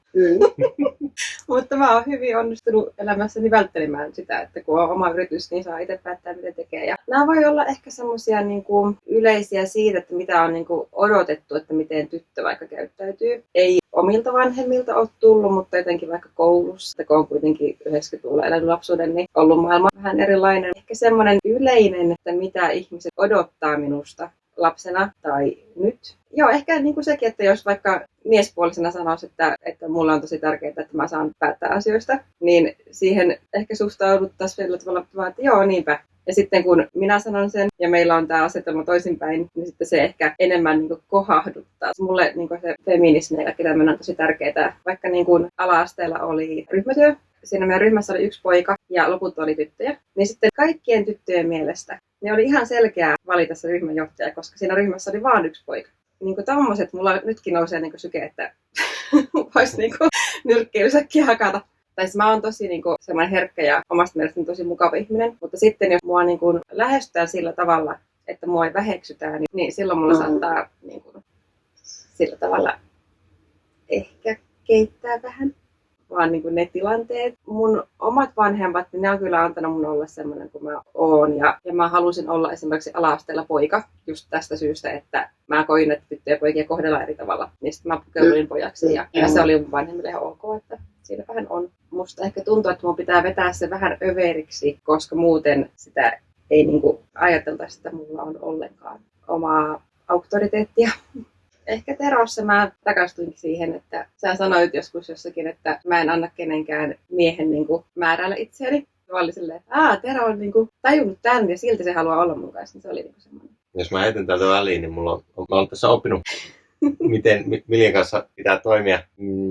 S3: Mutta mä oon hyvin onnistunut elämässäni välttelemään sitä, että kun on oma yritys, niin saa itse päättää, mitä tekee. Ja nämä voi olla ehkä semmoisia niinku yleisiä siitä, että mitä on niinku odotettu, että miten tyttö vaikka käyttäytyy. Ei omilta vanhemmilta ole tullut, mutta jotenkin vaikka koulussa, kun on kuitenkin 90-luvulla elänyt lapsuuden, niin ollut maailma vähän erilainen. Ehkä semmoinen yleinen, että mitä ihmiset odottaa minusta lapsena tai nyt. Joo, ehkä niin kuin sekin, että jos vaikka miespuolisena sanoisi, että mulla on tosi tärkeää, että mä saan päättää asioista, niin siihen ehkä suhtauduttaisiin vielä tavalla, että joo, niinpä. Ja sitten kun minä sanon sen ja meillä on tämä asetelma toisinpäin, niin sitten se ehkä enemmän niin kuin kohahduttaa. Mulle niin kuin se feminismi ja kaikki on tosi tärkeää. Vaikka niin kuin ala-asteella oli ryhmätyö, siinä meidän ryhmässä oli 1 poika ja loput oli tyttöjä, niin sitten kaikkien tyttöjen mielestä ne oli ihan selkeää valita se ryhmänjohtaja, koska siinä ryhmässä oli vain 1 poika. Niin kuin tommoset, mulla nytkin nousee niin kuin syke, että voisi niin kuin nyrkkeilysäkkiä hakata. Tai mä oon tosi niin kuin semmoinen herkkä ja omasta mielestäni tosi mukava ihminen, mutta sitten jos mua niin kuin lähestytään sillä tavalla, että mua ei väheksytään, niin silloin mulla saattaa niin kuin sillä tavalla ehkä keittää vähän. Vaan niin kuin ne tilanteet. Mun omat vanhemmat, niin ne on kyllä antanut mun olla semmoinen kuin mä oon. Ja mä halusin olla esimerkiksi ala-asteella poika just tästä syystä, että mä koin, että tyttöjä ja poikia kohdellaan eri tavalla. Niin sitten mä pukeuduin pojaksi ja se oli mun vanhemmille ihan ok, että siinä vähän on. Musta ehkä tuntuu, että mun pitää vetää se vähän överiksi, koska muuten sitä ei niin kuin ajateltaisi, että mulla on ollenkaan omaa auktoriteettia. Ehkä Terossa mä rakastuinkin siihen, että sä sanoit joskus jossakin, että mä en anna kenenkään miehen niin kuin määräillä itseäni. Mä olin silleen, että Tero on niin kuin tajunnut tämän ja silti se haluaa olla mun kanssa. Niin se oli niin kuin semmoinen.
S2: Jos mä heitän täältä väliin, niin mä oon tässä oppinut, miten Miljan kanssa pitää toimia.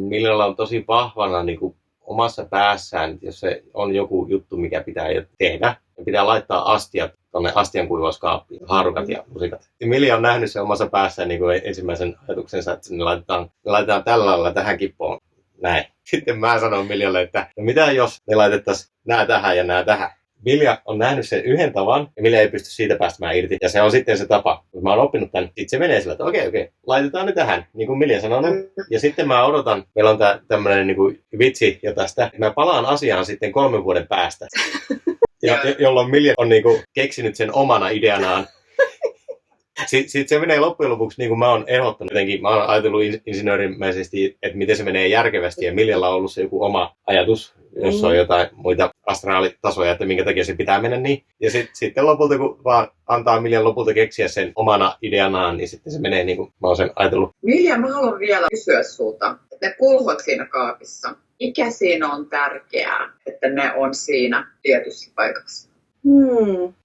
S2: Miljalla on tosi vahvana niin kuin omassa päässään, että jos se on joku juttu, mikä pitää tehdä, niin pitää laittaa astiat tuonne astiankuivauskaappiin, haarukat ja lusikat. Milja on nähnyt sen omassa päässään niin kuin ensimmäisen ajatuksensa, että ne laitetaan tällä lailla tähän kippoon. Näin. Sitten mä sanon Miljalle, että no mitä jos ne laitettaisiin nää tähän ja nää tähän. Milja on nähnyt sen yhden tavan ja Milja ei pysty siitä päästämään irti. Ja se on sitten se tapa. Mä oon oppinut tämän. Sitten se menee sillä, että okei, laitetaan ne tähän, niin kuin Milja sanonut. Ja sitten mä odotan, meillä on tämmöinen niin kuin vitsi jo tästä. Mä palaan asiaan sitten 3 vuoden päästä. Jolloin Milja on niin kuin keksinyt sen omana ideanaan. Sitten se menee loppujen lopuksi, niin kuin mä oon ehdottanut jotenkin, mä oon ajatellut insinöörimäisesti, että miten se menee järkevästi, ja Miljalla on ollut se joku oma ajatus, jos on jotain muita astraalitasoja, että minkä takia se pitää mennä niin. Ja sitten lopulta, kun vaan antaa Miljan lopulta keksiä sen omana ideanaan, niin sitten se menee niin kuin mä oon sen ajatellut.
S1: Milja, mä haluan vielä kysyä sulta, että ne kulhot siinä kaapissa, mikä siinä on tärkeää, että ne on siinä tietyssä paikassa?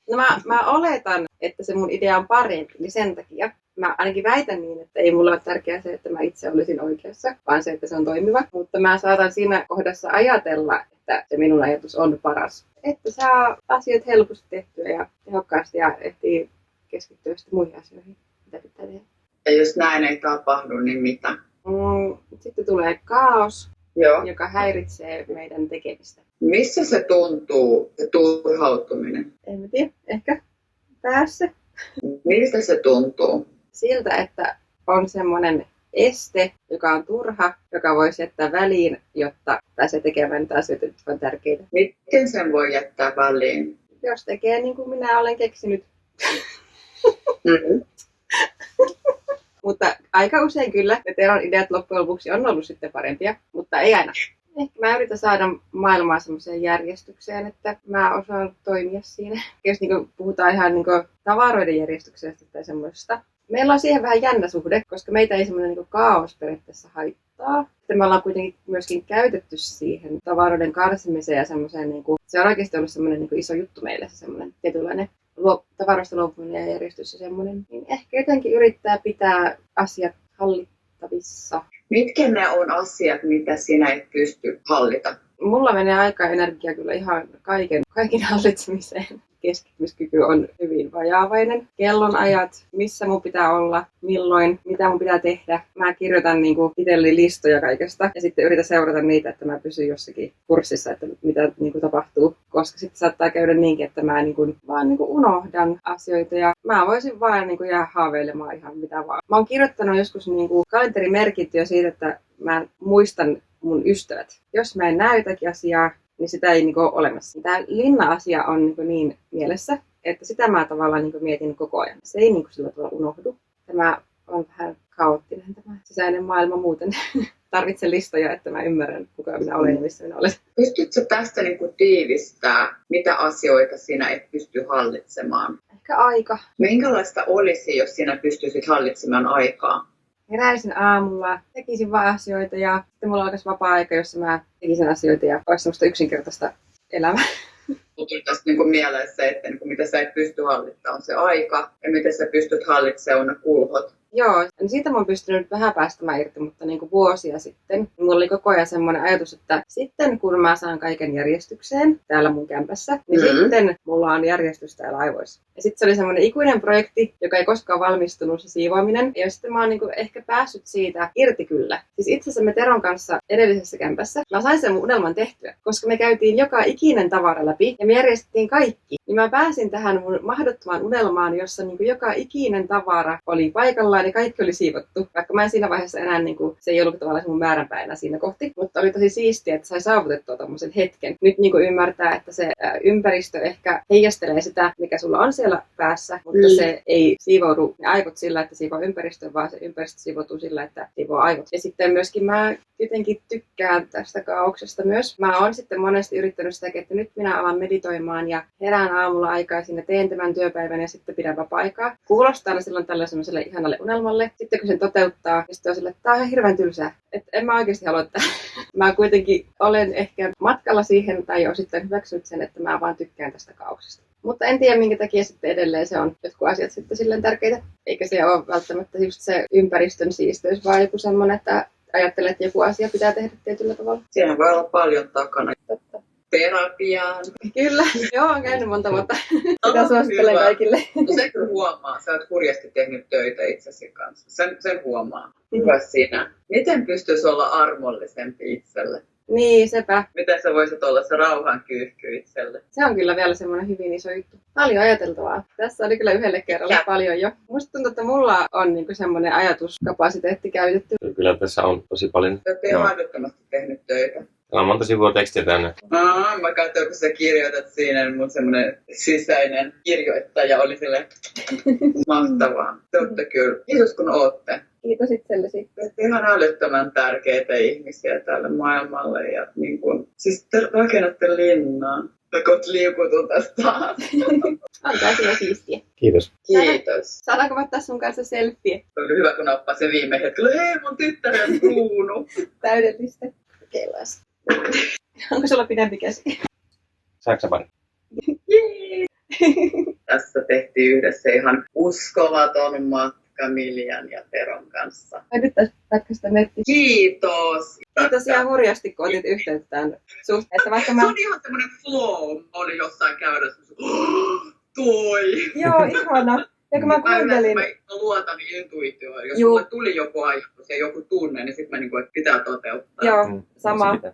S3: No mä oletan, että se mun idea on parempi, niin sen takia mä ainakin väitän niin, että ei mulla ole tärkeää se, että mä itse olisin oikeassa, vaan se, että se on toimiva. Mutta mä saatan siinä kohdassa ajatella, että se minun ajatus on paras. Että saa asiat helposti tehtyä ja tehokkaasti ja ehtii keskittyä sitten muihin asioihin, mitä pitää tehdä.
S1: Ja jos näin ei tapahdu, niin mitä?
S3: Sitten tulee kaos,
S1: Joo.
S3: joka häiritsee meidän tekemistä.
S1: Missä se tuntuu, se turhautuminen?
S3: En mä tiedä, ehkä päässä.
S1: Miltä se tuntuu?
S3: Siltä, että on semmoinen este, joka on turha, joka voisi jättää väliin, jotta pääsee tekemään niitä asioita, jotka on tärkeitä.
S1: Miten sen voi jättää väliin?
S3: Jos tekee niin kuin minä olen keksinyt. Mutta aika usein kyllä ne Teron ideat loppujen lopuksi on ollut sitten parempia, mutta ei aina. Ehkä mä yritän saada maailmaa semmoiseen järjestykseen, että mä osaan toimia siinä. Jos niin puhutaan ihan niin tavaroiden järjestyksestä tai semmoista. Meillä on siihen vähän jännä suhde, koska meitä ei semmoinen niin kaos periaatteessa haittaa. Sitten me ollaan kuitenkin myöskin käytetty siihen tavaroiden karsimiseen ja semmoiseen, niin kuin, se on oikeasti ollut semmoinen niin iso juttu meille, se semmoinen tietynlainen tavaroista luopuminen ja järjestys ja semmoinen, niin ehkä jotenkin yrittää pitää asiat hallittavissa.
S1: Mitkä ne on asiat, mitä sinä et pysty hallita?
S3: Mulla menee aika energiaa kyllä ihan kaiken hallitsemiseen. Keskittymiskyky on hyvin vajaavainen. Kellonajat, missä mun pitää olla, milloin, mitä mun pitää tehdä. Mä kirjoitan niinku itselleni listoja kaikesta ja sitten yritän seurata niitä, että mä pysyn jossakin kurssissa, että mitä niinku tapahtuu. Koska sitten saattaa käydä niinkin, että mä vaan unohdan asioita ja mä voisin vaan jäädä haaveilemaan ihan mitä vaan. Mä oon kirjoittanut joskus kalenterimerkintöjä siitä, että mä muistan mun ystävät. Jos mä en näe jotakin asiaa, niin sitä ei ole olemassa. Tämä linna-asia on niin mielessä, että sitä mä tavallaan mietin koko ajan. Se ei sillä tavalla unohdu. Tämä on vähän kaoottinen tämä sisäinen maailma muuten. Tarvitsen listoja, että mä ymmärrän, kuka minä olen ja missä minä olen.
S1: Pystytkö tästä tiivistää, mitä asioita sinä et pysty hallitsemaan?
S3: Ehkä aika.
S1: Minkälaista olisi, jos sinä pystyisit hallitsemaan aikaa?
S3: Heräisin aamulla, tekisin vaan asioita ja sitten mulla alkaisi vapaa-aika, jossa mä tekisin asioita ja olisi semmoista yksinkertaista elämää.
S1: Tuli tästä mieleen se, että mitä sä et pysty hallittamaan on se aika ja miten sä pystyt hallitsemaan ne kulhot.
S3: Joo, niin siitä mä oon pystynyt vähän päästämään irti, mutta vuosia sitten mulla oli koko ajan semmoinen ajatus, että sitten kun mä saan kaiken järjestykseen täällä mun kämpässä, niin sitten mulla on järjestys täällä aivoissa. Ja sitten se oli semmoinen ikuinen projekti, joka ei koskaan valmistunut, se siivoaminen. Ja sitten mä oon ehkä päässyt siitä irti kyllä. Siis itse asiassa me Teron kanssa edellisessä kämpässä, mä sain sen mun unelman tehtyä, koska me käytiin joka ikinen tavara läpi ja me järjestettiin kaikki. Niin mä pääsin tähän mun mahdottomaan unelmaan, jossa joka ikinen tavara oli paikallaan ja kaikki oli siivottu. Vaikka mä en siinä vaiheessa enää, se ei ollut tavallaan mun määränpäinä siinä kohti, mutta oli tosi siistiä, että sai saavutettua tommosen hetken. Nyt ymmärtää, että se ympäristö ehkä heijastelee sitä, mikä sulla on siellä päässä, mutta se ei siivoudu ne aivot sillä, että siivoo ympäristöä, vaan se ympäristö siivoutuu sillä, että siivoo aivot. Ja sitten myöskin mä jotenkin tykkään tästä kaauksesta myös. Mä oon sitten monesti yrittänyt sitä, että nyt minä alan meditoimaan ja herään aamulla aikaisin ja teen tämän työpäivän ja sitten pidän vapaa-aikaa. Kuulostaa aina silloin tällä semmoiselle ihanalle unelmalle. Sitten kun sen toteuttaa, niin sitten on sille, että tää on ihan hirveän tylsää. Että en mä oikeasti halua, että mä kuitenkin olen ehkä matkalla siihen tai osittain hyväksynyt sen, että mä vaan tykkään tästä kaauksesta. Mutta en tiedä, minkä takia sitten edelleen se on jotkut asiat sitten silleen tärkeitä. Eikä se ole välttämättä just se ympäristön siisteys, vaan joku semmoinen, että ajattelee, että joku asia pitää tehdä tietyllä tavalla.
S1: Siinä voi olla paljon takana. Terapiaan.
S3: Kyllä, joo, on käynyt monta vuotta. Sitä suosittelen kaikille.
S1: No se kyllä huomaa. Sä oot hurjasti tehnyt töitä itsesi kanssa. Sen huomaa. Hyvä sinä. Miten pystyisi olla armollisempi itselle?
S3: Niin, sepä.
S1: Miten sä voisit olla se rauhan kyyhky itselle?
S3: Se on kyllä vielä semmoinen hyvin iso juttu. Paljon ajateltavaa. Tässä oli kyllä yhdelle kerralla paljon jo. Musta tuntuu, että mulla on semmoinen ajatuskapasiteetti käytetty.
S2: Kyllä tässä on tosi paljon.
S1: Sä oot mahdottomasti tehnyt töitä.
S2: Täällä on monta sivua tekstiä tänne.
S1: Mä katsoin, kun sä kirjoitat siinä, niin mun semmoinen sisäinen kirjoittaja oli silleen mahtavaa. Te ootte kyllä. Kiitos kun ootte.
S3: Kiitos itsellesi.
S1: Te ihan älyttömän tärkeitä ihmisiä tälle maailmalle. Ja siis te rakennatte linnaa. Ja kun liukutun tästä taas.
S3: On tää kyllä siistiä.
S2: Kiitos.
S1: Kiitos.
S3: Saadaanko ottaa sun kanssa selfie?
S1: Oli hyvä, kun nappaa sen viime hetkellä. Hei, mun tyttären on kruunu.
S3: Täydellistä. Kokeillaan. Onko sulla pidempi käsi?
S2: Saksapari.
S1: Tässä tehtiin yhdessä ihan uskomaton matka Miljan ja Teron kanssa.
S3: Nyt tässä pätkästä netti.
S1: Kiitos!
S3: Kiitos ihan hurjasti, kun otit yhteyttä tämän suhteessa. Vaikka
S1: Se on ihan semmoinen flow. Mä olin jossain käydessä. Toi!
S3: Joo, ihana. Ja kun mä kuuntelin...
S1: Mä luotan intuitioon. Jos mulle tuli joku ajatus ja joku tunne, niin sitten mä että pitää toteuttaa.
S3: Joo, sama. Mutta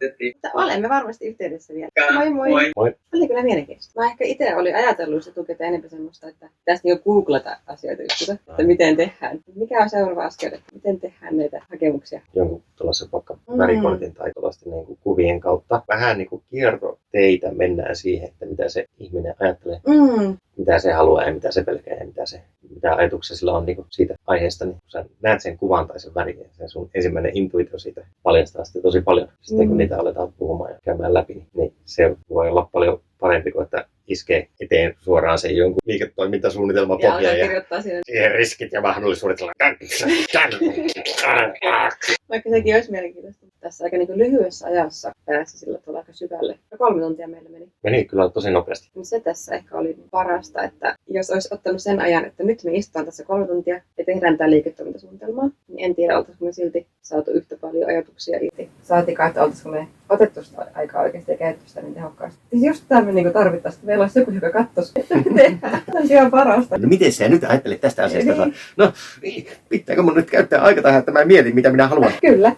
S3: olemme varmasti yhteydessä vielä. Moi moi.
S2: Moi.
S3: Oli kyllä mielenkiintoista. Mä ehkä itse olin ajatellut etukäteen enemmän semmoista, että pitäisi googlata asioita just, että miten tehdään. Mikä on seuraava askel, että miten tehdään näitä hakemuksia.
S2: Jonkun tuollaisen vaikka värikortin tai tuollaisten kuvien kautta. Vähän kiertoteitä mennään siihen, että mitä se ihminen ajattelee. Mitä se haluaa ja mitä se pelkää ja mitä ajatuksia sillä on siitä aiheesta, niin kun sä näet sen kuvan tai sen värin, ja se sun ensimmäinen intuitio siitä paljastaa sitten tosi paljon. Sitten kun niitä aletaan puhumaan ja käymään läpi, niin se voi olla paljon parempi kuin että iskee eteen suoraan sen jonkun liiketoimintasuunnitelman pohjaan ja siihen riskit ja mahdollisuudet.
S3: Vaikka sekin olisi mielenkiintoista. tässä aika niin kuin lyhyessä ajassa pääsi sillä tavalla aika syvälle. 3 tuntia meillä meni.
S2: Meni kyllä tosi nopeasti.
S3: Niin se tässä ehkä oli parasta, että jos olisi ottanut sen ajan, että nyt me istutaan tässä 3 tuntia ja tehdään tämä liiketoimintasuunnitelmaa, niin en tiedä, oltaisiko me silti saatu yhtä paljon ajatuksia irti. Saatikaan, että oltaisiko me otettu sitä aikaa oikeasti ja käytetty sitä niin tehokkaasti. Siis just tämä me niin tarvittaisiin, että meillä olisi joku, joka katsoisi, että me tehdään. Se on ihan parasta.
S8: No miten sä nyt ajattelet tästä asiasta? Niin. No, pitääkö mun nyt käyttää aika tähän, että mä mietin, mitä minä haluan?
S3: Kyllä.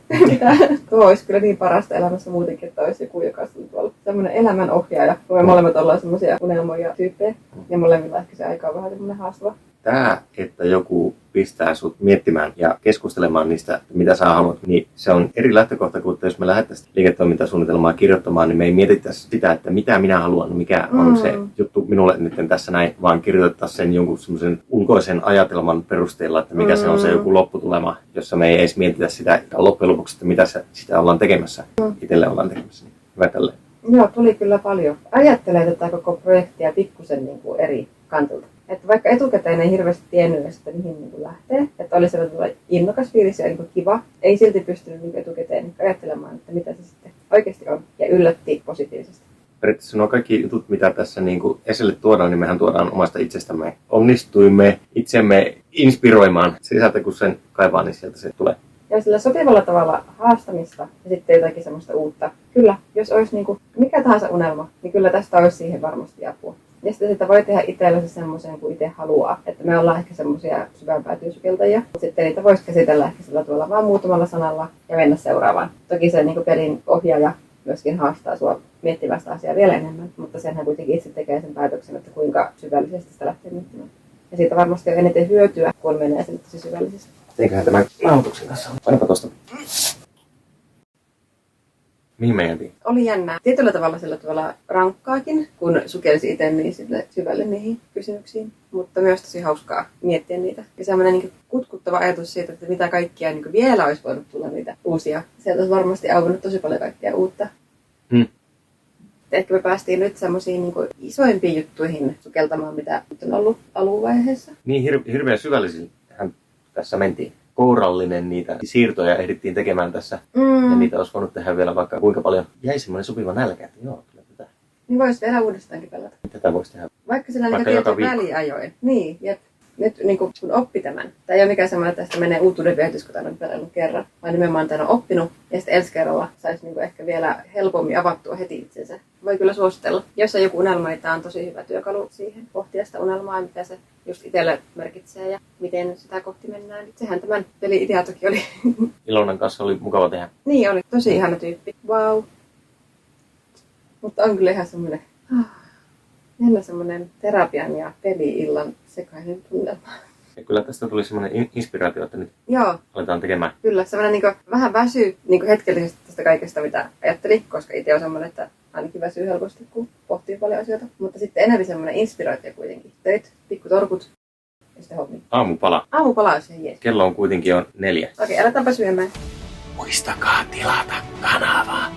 S3: Tuo olisi kyllä niin parasta elämässä muutenkin, että olisi joku, joka on tuolla semmoinen elämänohjaaja. Me molemmat ollaan semmoisia unelmoja tyyppejä ja molemmilla ehkä se aika on vähän semmoinen haastava.
S8: Tämä, että joku pistää sut miettimään ja keskustelemaan niistä, mitä sä haluat, niin se on eri lähtökohta kuin, että jos me lähdettäisiin liiketoimintasuunnitelmaa kirjoittamaan, niin me ei mietittäisi sitä, että mitä minä haluan, mikä on se juttu minulle nyt tässä näin, vaan kirjoitettaisiin sen jonkun semmoisen ulkoisen ajatelman perusteella, että mikä se on se joku lopputulema, jossa me ei edes mietitä sitä loppujen lopuksi, että mitä sitä ollaan tekemässä, itselle ollaan tekemässä. Niin hyvä tälleen.
S3: Joo, tuli kyllä paljon. Ajattelee tätä koko projektia pikkusen niin kuin eri kantilta. Että vaikka etukäteen ei hirveästi tiennyt, että mihin niin kuin lähtee, että oli sellainen innokas fiilis ja niin kuin kiva, ei silti pystynyt niin kuin etukäteen ajattelemaan, että mitä se sitten oikeasti on, ja yllätti positiivisesti.
S8: Periaatteessa nuo kaikki jutut, mitä tässä niin kuin esille tuodaan, niin mehän tuodaan omasta itsestämme. Onnistuimme itsemme inspiroimaan. Sisältä kun sen kaivaa, niin sieltä se tulee.
S3: Ja sillä sopivalla tavalla haastamista ja sitten jotakin semmoista uutta. Kyllä, jos olisi niin kuin mikä tahansa unelma, niin kyllä tästä olisi siihen varmasti apua. Ja sitten sitä voi tehdä itsellensä semmoisen kuin itse haluaa. Että me ollaan ehkä semmoisia syvänpäätysukeltajia. Sitten niitä voisi käsitellä ehkä sillä tavalla vaan muutamalla sanalla ja mennä seuraavaan. Toki se niin kuin pelin ohjaaja myöskin haastaa sua miettimään sitä asiaa vielä enemmän. Mutta senhän kuitenkin itse tekee sen päätöksen, että kuinka syvällisesti sitä lähtee miettimään. Ja siitä varmasti on eniten hyötyä, kun menee sen tosi syvällisesti.
S8: Eiköhän tämän nauhoituksen kanssa. Painapa tosta. Mihin me jäätiin?
S3: Oli jännää. Tietyllä tavalla sillä tavalla rankkaakin, kun sukelsi itse niin syvälle niihin kysymyksiin. Mutta myös tosi hauskaa miettiä niitä. Ja semmoinen niin kutkuttava ajatus siitä, että mitä kaikkia niin vielä olisi voinut tulla niitä uusia. Sieltä olisi varmasti auennut tosi paljon kaikkea uutta. Ehkä me päästiin nyt semmoisiin niin isoimpiin juttuihin sukeltamaan, mitä nyt on ollut aluvaiheessa.
S8: Niin hirveän syvällisillähän tässä mentiin. Kourallinen niitä siirtoja ehdittiin tekemään tässä. Ja niitä olisi voinut tehdä vielä vaikka kuinka paljon. Jäi semmoinen sopiva nälkä, että joo, kyllä tätä.
S3: Niin voisi vielä uudestaankin pelata.
S8: Tätä voisi tehdä.
S3: Vaikka sillä niitä tietyn väliajoin. Niin, jep. Nyt niin kun oppi tämän. Tämä ei ole mikään semmoinen, että tästä menee uutuuden viehdytys, kun tämän on pelannut kerran. Vaan nimenomaan tämän on oppinut. Ja sitten ensi kerralla saisi niin ehkä vielä helpommin avattua heti itsensä. Voi kyllä suositella. Jos on joku unelma, niin tämä on tosi hyvä työkalu siihen. Pohtia sitä unelmaa ja mitä se just itselle merkitsee ja miten sitä kohti mennään. Sehän tämän peli-idea toki oli.
S8: Ilonan kanssa oli mukava tehdä.
S3: Niin oli. Tosi ihana tyyppi. Wow. Mutta on kyllä ihan semmoinen jännä semmoinen terapian ja peli-illan sekainen tunnelma.
S8: Ja kyllä tästä tuli semmoinen inspiraatio, että nyt aletaan tekemään.
S3: Kyllä, semmoinen niin vähän väsyy niin hetkellisesti tästä kaikesta, mitä ajattelin, koska itse on semmoinen, että ainakin väsyy helposti, kun pohtii paljon asioita. Mutta sitten enemmän semmoinen inspiraatio kuitenkin. Töit, pikkutorkut ja sitten hommi.
S8: Aamupala.
S3: Aamupala on siihen jees.
S8: Kello on kuitenkin jo 4.
S3: Okei, aletaanpa syömään.
S8: Muistakaa tilata kanavaa.